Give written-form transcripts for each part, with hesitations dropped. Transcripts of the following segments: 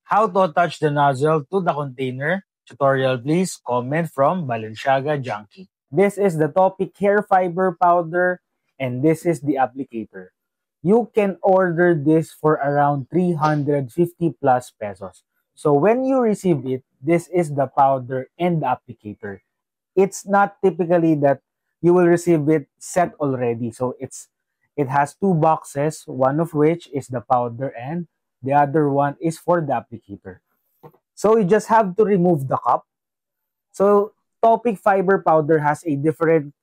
How to attach the nozzle to the container? Tutorial please comment from Balenciaga Junkie. This is the topic hair fiber powder and this is the applicator. You can order this for around 350 plus pesos. So when you receive it, this is the powder and the applicator. It's not typically that you will receive it set already. So it has two boxes, one of which is the powder and the other one is for the applicator. So you just have to remove the cup. So Topic fiber powder has a different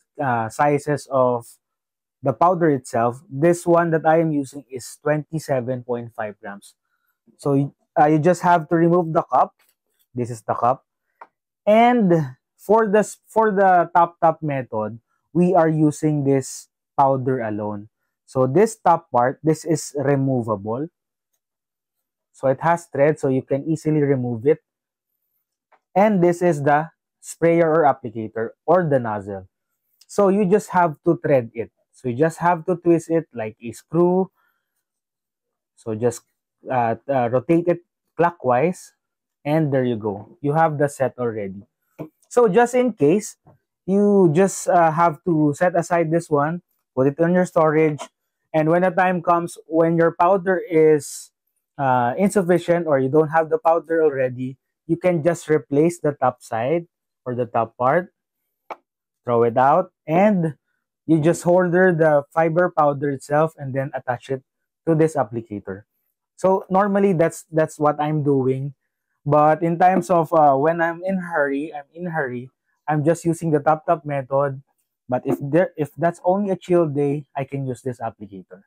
sizes of the powder itself. This one that I am using is 27.5 grams. So you just have to remove the cup. This is the cup. And for the top method, we are using this powder alone. So this top part, this is removable. So it has thread, so you can easily remove it. And this is the sprayer or applicator or the nozzle. So you just have to thread it. So you just have to twist it like a screw. So just rotate it clockwise. And there you go. You have the set already. So just in case, you just have to set aside this one, put it on your storage, and when the time comes when your powder is insufficient or you don't have the powder already, you can just replace the top side or the top part, throw it out, and you just holder the fiber powder itself and then attach it to this applicator. So normally that's what I'm doing. But in times of when I'm in hurry, I'm just using the top method. But if that's only a chill day, I can use this applicator.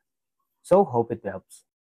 So hope it helps.